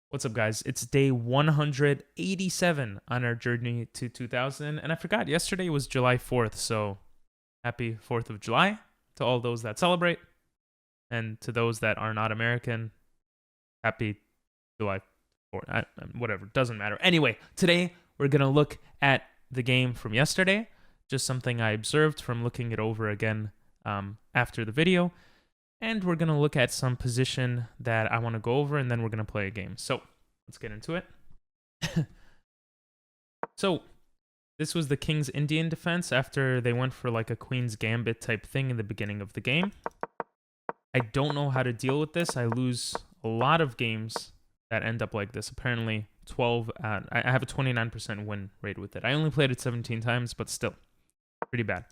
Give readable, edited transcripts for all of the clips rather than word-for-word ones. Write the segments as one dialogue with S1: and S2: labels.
S1: What's up, guys? It's day 187 on our journey to 2000. And I forgot, yesterday was July 4th, so happy 4th of July to all those that celebrate. And to those that are not American, happy July 4th. Whatever, doesn't matter. Anyway, today we're going to look at the game from yesterday, just something I observed from looking it over again after the video. And we're going to look at some position that I want to go over, and then we're going to play a game. So let's get into it. So this was the King's Indian defense after they went for like a Queen's Gambit type thing in the beginning of the game. I don't know how to deal with this. I lose a lot of games that end up like this. Apparently 12, I have a 29% win rate with it. I only played it 17 times, but still pretty bad.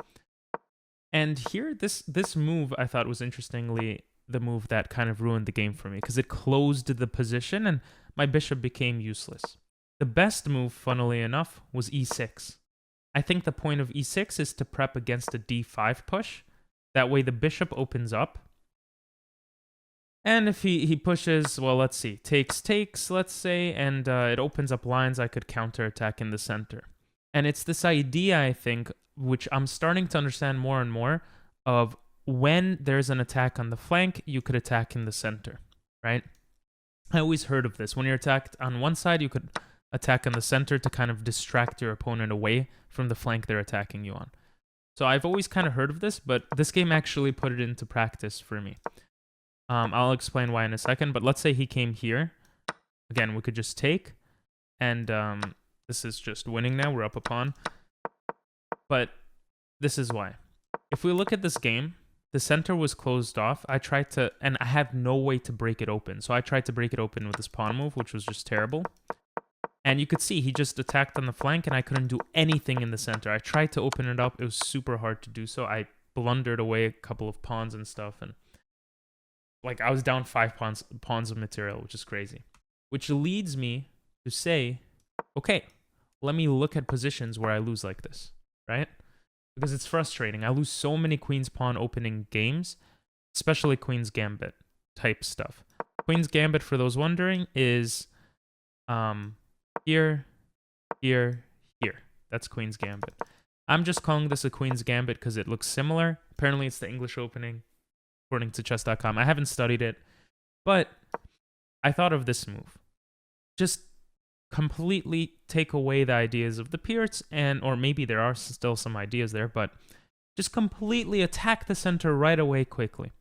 S1: And here, this move I thought was interestingly the move that kind of ruined the game for me because it closed the position and my bishop became useless. The best move, funnily enough, was e6. I think the point of e6 is to prep against a d5 push. That way the bishop opens up. And if he pushes, well, let's see, takes, let's say, and it opens up lines I could counterattack in the center. And it's this idea, I think, which I'm starting to understand more and more, of when there's an attack on the flank, you could attack in the center, right? I always heard of this. When you're attacked on one side, you could attack in the center to kind of distract your opponent away from the flank they're attacking you on. So I've always kind of heard of this, but this game actually put it into practice for me. I'll explain why in a second, but let's say he came here. Again, we could just take, and this is just winning now. We're up a pawn. But this is why. If we look at this game, the center was closed off. I tried to, and I had no way to break it open. So I tried to break it open with this pawn move, which was just terrible. And you could see he just attacked on the flank, and I couldn't do anything in the center. I tried to open it up. It was super hard to do so. I blundered away a couple of pawns and stuff, and like I was down 5 pawns of material, which is crazy. Which leads me to say, okay, let me look at positions where I lose like this. Right? Because it's frustrating. I lose so many Queen's Pawn opening games, especially Queen's Gambit type stuff. Queen's Gambit, for those wondering, is here, here, here. That's Queen's Gambit. I'm just calling this a Queen's Gambit because it looks similar. Apparently it's the English opening, according to chess.com. I haven't studied it, but I thought of this move. Just completely take away the ideas of the Pierts, or maybe there are still some ideas there, but just completely attack the center right away quickly.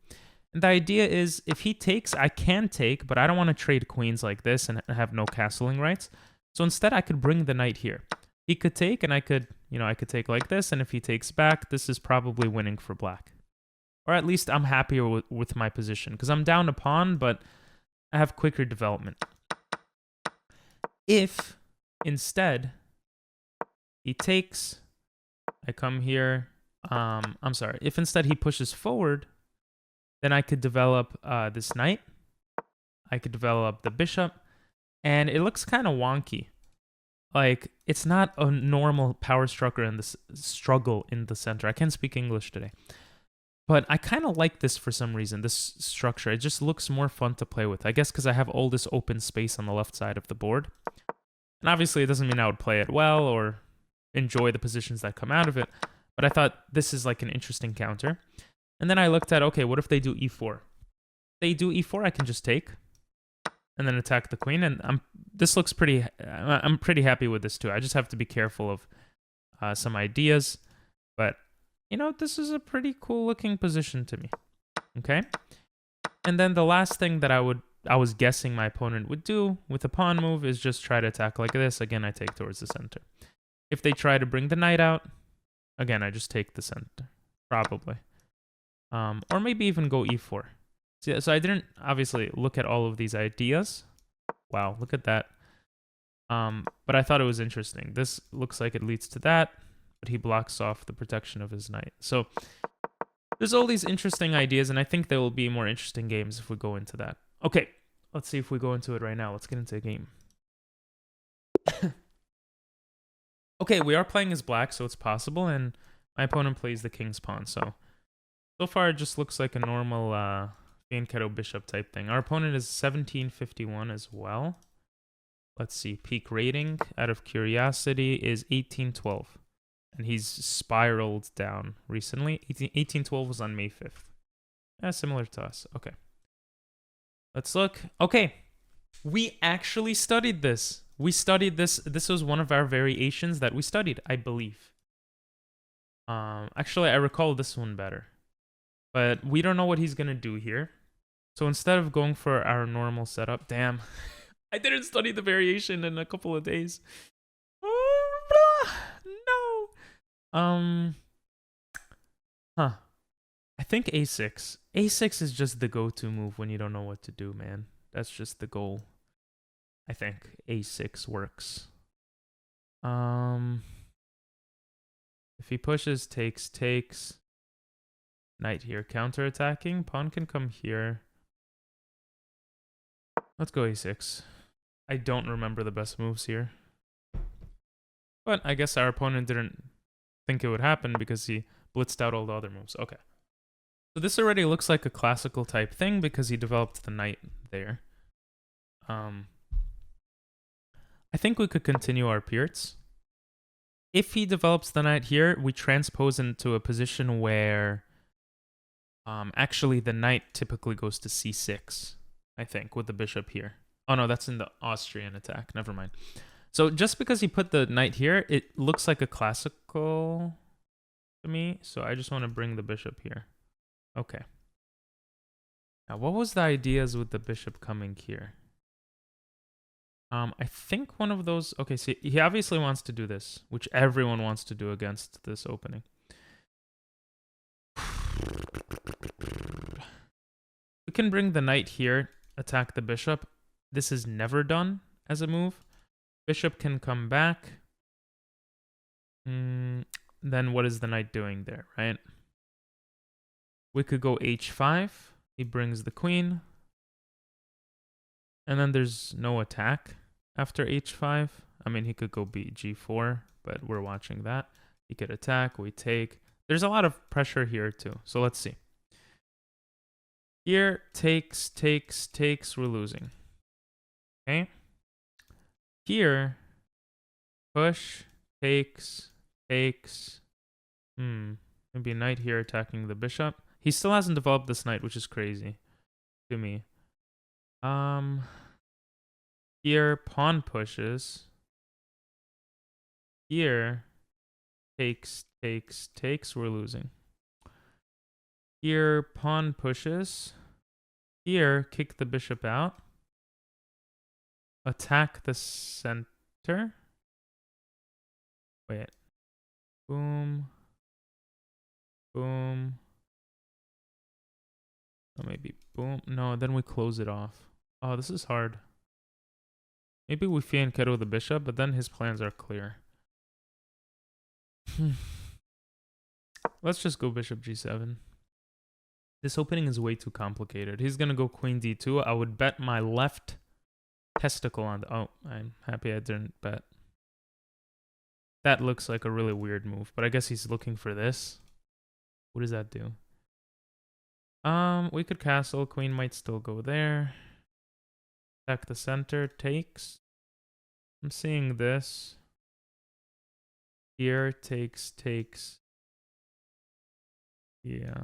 S1: And the idea is, if he takes, I can take, but I don't want to trade queens like this and have no castling rights. So instead, I could bring the knight here. He could take, and I could take like this, and if he takes back, this is probably winning for black. Or at least I'm happier with my position, because I'm down a pawn, but I have quicker development. If instead he takes, I come here, I'm sorry, if instead he pushes forward, then I could develop this knight, I could develop the bishop, and it looks kind of wonky. Like, it's not a normal power struggle in the center. I can't speak English today. But I kind of like this for some reason, this structure. It just looks more fun to play with. I guess because I have all this open space on the left side of the board. And obviously it doesn't mean I would play it well or enjoy the positions that come out of it. But I thought this is like an interesting counter. And then I looked at, okay, what if they do e4? If they do e4, I can just take and then attack the queen. And this looks pretty, I'm pretty happy with this too. I just have to be careful of some ideas. But you know, this is a pretty cool looking position to me. Okay? And then the last thing that I was guessing my opponent would do with a pawn move is just try to attack like this. Again, I take towards the center. If they try to bring the knight out, again, I just take the center. Probably. Or maybe even go e4. So I didn't obviously look at all of these ideas. Wow, look at that. But I thought it was interesting. This looks like it leads to that. But he blocks off the protection of his knight. So there's all these interesting ideas, and I think there will be more interesting games if we go into that. Okay, let's see if we go into it right now. Let's get into a game. Okay, we are playing as black, so it's possible, and my opponent plays the king's pawn. So far, it just looks like a normal fianchetto bishop type thing. Our opponent is 1751 as well. Let's see. Peak rating out of curiosity is 1812. And he's spiraled down recently. 1812 was on May 5th. Yeah, similar to us. Okay. Let's look. Okay. We actually studied this. We studied this. This was one of our variations that we studied, I believe. Actually, I recall this one better. But we don't know what he's going to do here. So instead of going for our normal setup, damn, I didn't study the variation in a couple of days. No. Huh. I think A6. A6 is just the go-to move when you don't know what to do, man. That's just the goal. I think A6 works. If he pushes, takes. Knight here, counter-attacking. Pawn can come here. Let's go A6. I don't remember the best moves here. But I guess our opponent didn't think it would happen because he blitzed out all the other moves. Okay. So this already looks like a classical type thing because he developed the knight there. I think we could continue our Pirts. If he develops the knight here, we transpose into a position where actually the knight typically goes to c6, I think, with the bishop here. Oh no, that's in the Austrian attack. Never mind. So just because he put the knight here, it looks like a classical to me. So I just want to bring the bishop here. Okay. Now, what was the ideas with the bishop coming here? I think one of those... Okay, so he obviously wants to do this, which everyone wants to do against this opening. We can bring the knight here, attack the bishop. This is never done as a move. Bishop can come back. Then what is the knight doing there, right? We could go h5. He brings the queen. And then there's no attack after h5. I mean, he could go g4, but we're watching that. He could attack, we take. There's a lot of pressure here too. So let's see. Here, takes, we're losing. Okay. Here, push, takes. Maybe a knight here attacking the bishop. He still hasn't developed this knight, which is crazy to me. Here, pawn pushes. Here, takes, we're losing. Here, pawn pushes. Here, kick the bishop out. Attack the center. Wait. Boom. Boom. Oh, maybe boom. No, then we close it off. Oh, this is hard. Maybe we fianchetto the bishop, but then his plans are clear. Let's just go bishop g7. This opening is way too complicated. He's going to go queen d2. I would bet my left testicle on the... Oh, I'm happy I didn't bet. That looks like a really weird move, but I guess he's looking for this. What does that do? We could castle. Queen might still go there. Attack the center. Takes. I'm seeing this. Here, takes. Yeah.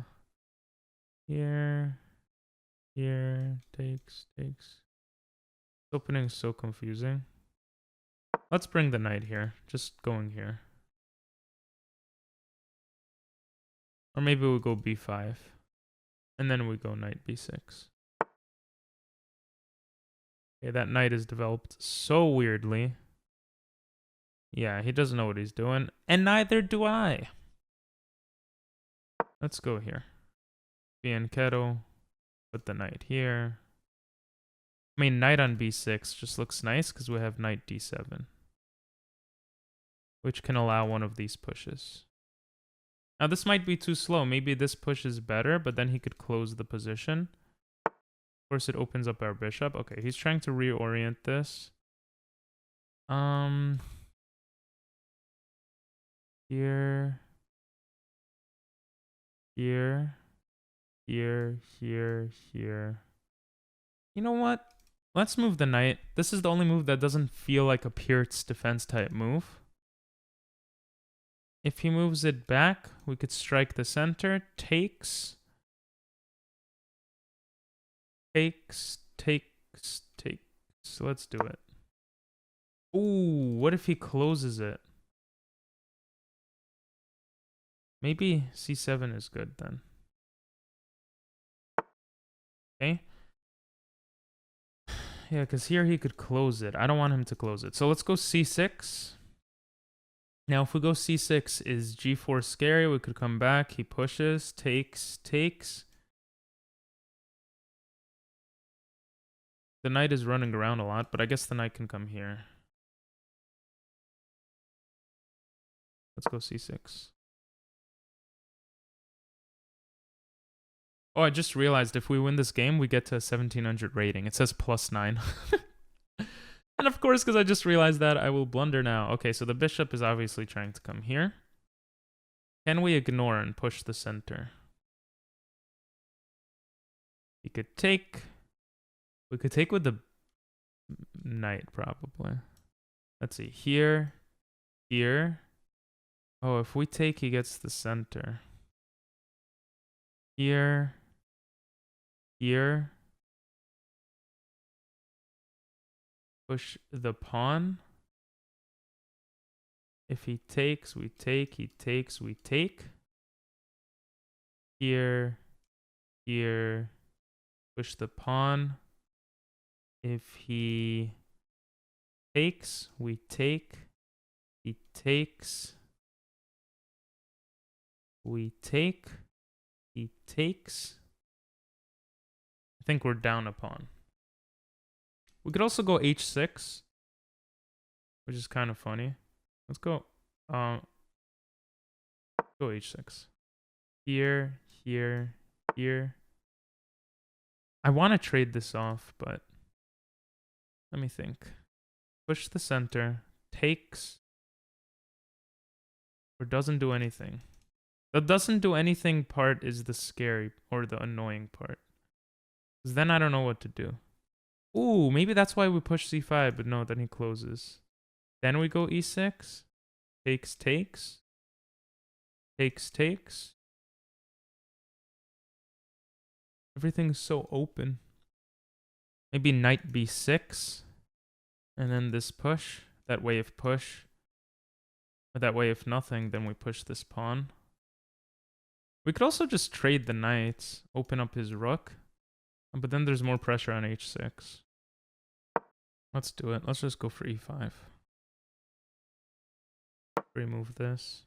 S1: Here, takes. This opening is so confusing. Let's bring the knight here. Just going here. Or maybe we'll go b5. And then we go knight b6. Okay, that knight is developed so weirdly. Yeah, he doesn't know what he's doing. And neither do I. Let's go here. Fianchetto. Put the knight here. I mean, knight on b6 just looks nice because we have knight d7. Which can allow one of these pushes. Now, this might be too slow. Maybe this push is better, but then he could close the position. Of course, it opens up our bishop. Okay, he's trying to reorient this. Here. You know what? Let's move the knight. This is the only move that doesn't feel like a pure defense type move. If he moves it back, we could strike the center. Takes. Takes. So let's do it. Ooh, what if he closes it? Maybe c7 is good then. Okay. Yeah, because here he could close it. I don't want him to close it. So let's go c6. Now, if we go c6, is g4 scary? We could come back. He pushes, takes. The knight is running around a lot, but I guess the knight can come here. Let's go c6. Oh, I just realized if we win this game, we get to a 1700 rating. It says +9. And of course, because I just realized that, I will blunder now. Okay, so the bishop is obviously trying to come here. Can we ignore and push the center? He could take. We could take with the knight, probably. Let's see. Here. Oh, if we take, he gets the center. Here. Push the pawn. If he takes, we take. He takes, we take. Here. Push the pawn. If he takes, we take. He takes. We take. He takes. I think we're down a pawn. We could also go h6, which is kind of funny. Let's go. Go h6. Here. I want to trade this off, but let me think. Push the center. Takes. Or doesn't do anything. The doesn't do anything part is the scary or the annoying part. Because then I don't know what to do. Ooh, maybe that's why we push c5, but no, then he closes. Then we go e6. Takes. Everything's so open. Maybe knight b6. And then this push. That way if push. Or that way if nothing, then we push this pawn. We could also just trade the knights. Open up his rook. But then there's more pressure on h6. Let's do it. Let's just go for e5. Remove this.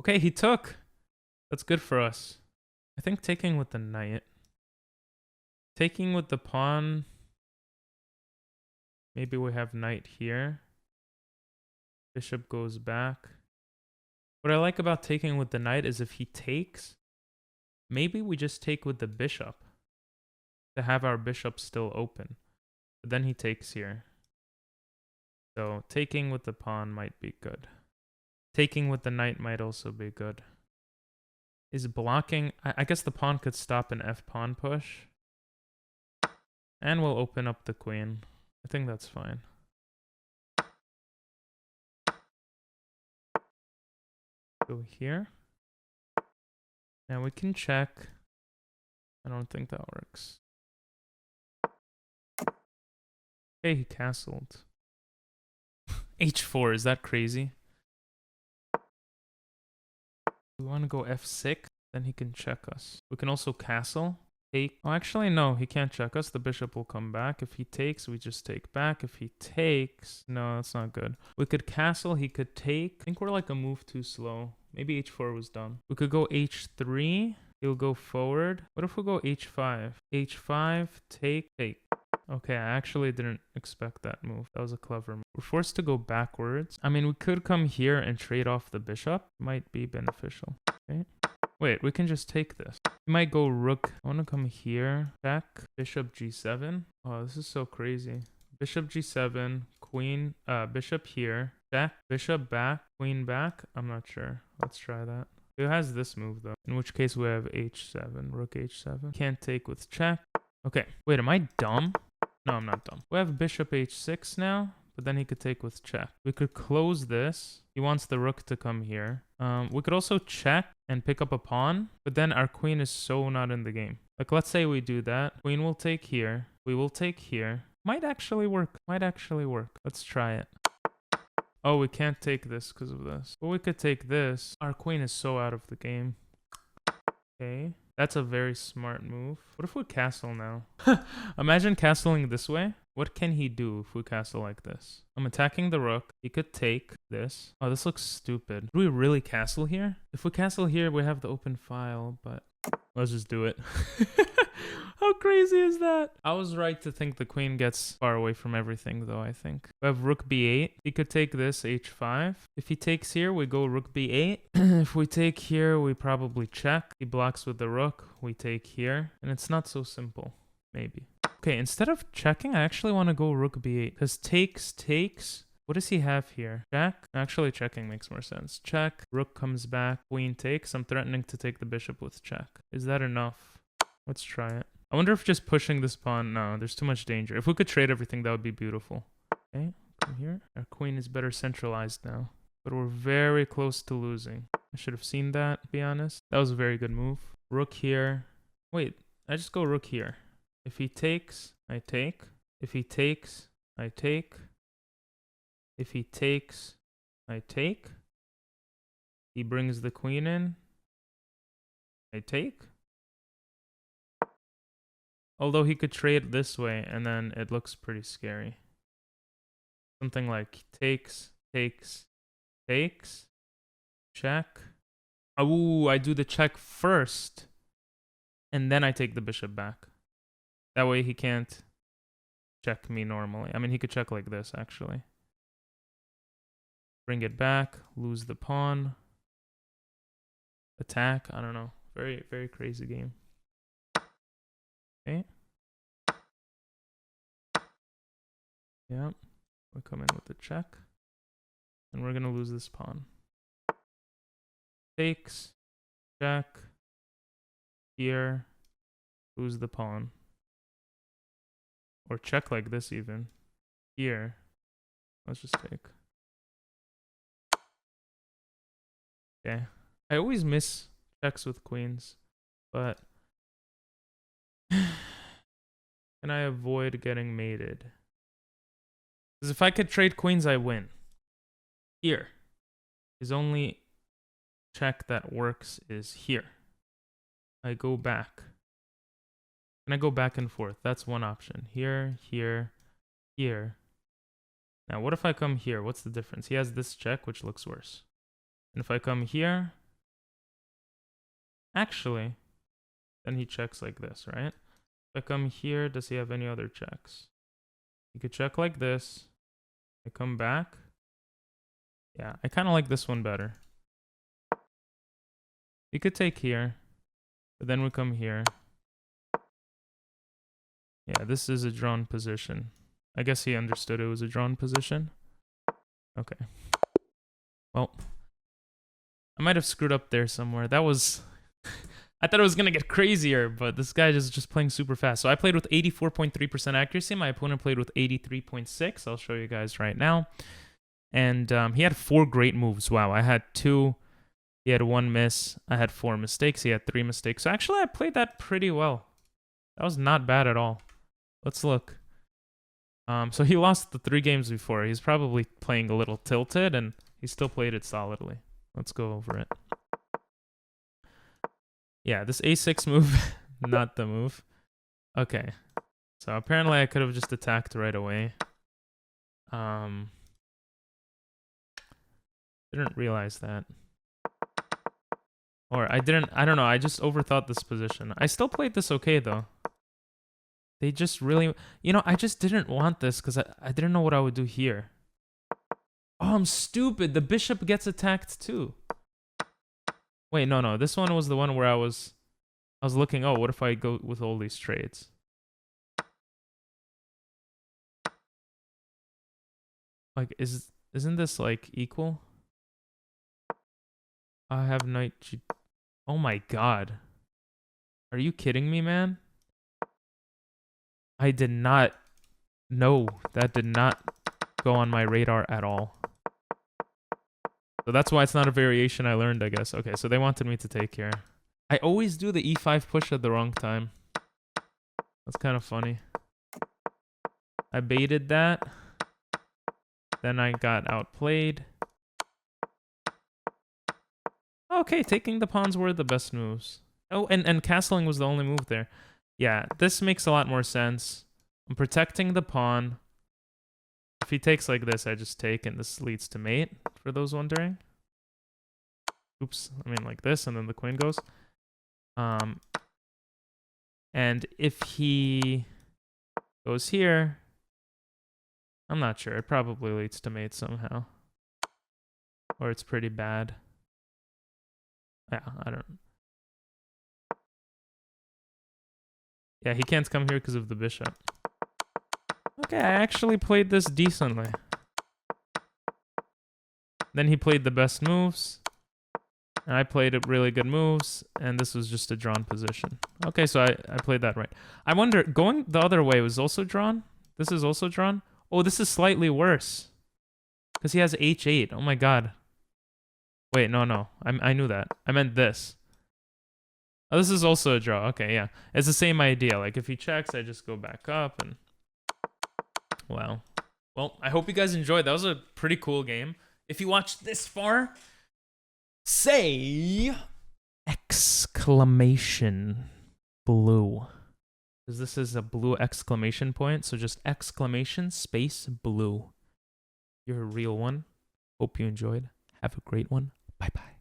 S1: Okay, he took. That's good for us. I think taking with the knight. Taking with the pawn. Maybe we have knight here. Bishop goes back. What I like about taking with the knight is if he takes, maybe we just take with the bishop to have our bishop still open. But then he takes here. So taking with the pawn might be good. Taking with the knight might also be good. Is blocking... I guess the pawn could stop an f-pawn push. And we'll open up the queen. I think that's fine. Go here. Now we can check. I don't think that works. Okay, he castled. h4, is that crazy? We want to go f6, then he can check us. We can also castle. Take. Oh, actually, no, he can't check us. The bishop will come back. If he takes, we just take back. If he takes, no, that's not good. We could castle. He could take. I think we're like a move too slow. Maybe h4 was done. We could go h3. He'll go forward. What if we go h5? h5, take. Okay, I actually didn't expect that move. That was a clever move. We're forced to go backwards. I mean, we could come here and trade off the bishop. Might be beneficial. Okay. Wait, we can just take this. We might go rook. I want to come here. Check. Bishop g7. Oh, this is so crazy. Bishop g7. Queen. Bishop here. Check. Bishop back. Queen back. I'm not sure. Let's try that. Who has this move though? In which case we have h7, rook h7. Can't take with check. Okay, wait, am I dumb? No, I'm not dumb. We have bishop h6 now, but then he could take with check. We could close this. He wants the rook to come here. We could also check and pick up a pawn, but then our queen is so not in the game. Like, let's say we do that. Queen will take here. We will take here. Might actually work. Might actually work. Let's try it. Oh, we can't take this because of this. But we could take this. Our queen is so out of the game. Okay. That's a very smart move. What if we castle now? Imagine castling this way. What can he do if we castle like this? I'm attacking the rook. He could take this. Oh, this looks stupid. Do we really castle here? If we castle here, we have the open file, but let's just do it. How crazy is that? I was right to think the queen gets far away from everything, though, I think. We have rook b8. He could take this, h5. If he takes here, we go rook b8. If we take here, we probably check. He blocks with the rook. We take here. And it's not so simple. Maybe. Okay, instead of checking, I actually want to go rook b8. Because takes. What does he have here? Check? Actually, checking makes more sense. Check. Rook comes back. Queen takes. I'm threatening to take the bishop with check. Is that enough? Let's try it. I wonder if just pushing this pawn... No, there's too much danger. If we could trade everything, that would be beautiful. Okay, come here. Our queen is better centralized now. But we're very close to losing. I should have seen that, to be honest. That was a very good move. Rook here. Wait, I just go rook here. If he takes, I take. If he takes, I take. If he takes, I take. He brings the queen in. I take. Although he could trade this way, and then it looks pretty scary. Something like takes, check. Oh, I do the check first, and then I take the bishop back. That way he can't check me normally. I mean, he could check like this, actually. Bring it back, lose the pawn. Attack, I don't know. Very, very crazy game. Okay. Yeah, we come in with the check. And we're going to lose this pawn. Takes, check, here, lose the pawn. Or check like this even. Here. Let's just take. Okay. I always miss checks with queens, but can I avoid getting mated? Because if I could trade queens, I win. Here. His only check that works is here. I go back. Can I go back and forth? That's one option. Here, here, here. Now, what if I come here? What's the difference? He has this check, which looks worse. And if I come here, actually, then he checks like this, right? If I come here, does he have any other checks? He could check like this. I come back. Yeah, I kind of like this one better. He could take here, but then we come here. Yeah, this is a drawn position. I guess he understood it was a drawn position. Okay. Well, I might have screwed up there somewhere. That was... I thought it was going to get crazier, but this guy is just playing super fast. So I played with 84.3% accuracy. My opponent played with 83.6. I'll show you guys right now. And he had 4 great moves. Wow, I had 2. He had 1 miss. I had 4 mistakes. He had 3 mistakes. So actually, I played that pretty well. That was not bad at all. Let's look. So he lost the 3 games before. He's probably playing a little tilted, and he still played it solidly. Let's go over it. Yeah, this a6 move, not the move. Okay. So apparently I could have just attacked right away. Didn't realize that. Or I don't know, I just overthought this position. I still played this okay, though. They just really... You know, I just didn't want this because I didn't know what I would do here. Oh, I'm stupid. The bishop gets attacked, too. Wait, no. This one was the one where I was looking, oh, what if I go with all these trades? Like, isn't this, like, equal? I have knight G. Oh my god. Are you kidding me, man? I did not. No, that did not go on my radar at all. So that's why it's not a variation I learned, I guess. Okay, so they wanted me to take here. I always do the e5 push at the wrong time. That's kind of funny. I baited that. Then I got outplayed. Okay, taking the pawns were the best moves. Oh, and castling was the only move there. Yeah, this makes a lot more sense. I'm protecting the pawn. If he takes like this, I just take, and this leads to mate, for those wondering. Oops, I mean like this, and then the queen goes. And if he goes here, I'm not sure. It probably leads to mate somehow. Or it's pretty bad. Yeah, I don't... Yeah, he can't come here because of the bishop. Okay, I actually played this decently. Then he played the best moves. And I played really good moves. And this was just a drawn position. Okay, so I played that right. I wonder, going the other way was also drawn? This is also drawn? Oh, this is slightly worse. Because he has h8. Oh my god. Wait, no. I knew that. I meant this. Oh, this is also a draw. Okay, yeah. It's the same idea. Like, if he checks, I just go back up and... Wow. Well, I hope you guys enjoyed. That was a pretty cool game. If you watched this far, say... exclamation blue. Because this is a blue exclamation point. So just exclamation space blue. You're a real one. Hope you enjoyed. Have a great one. Bye-bye.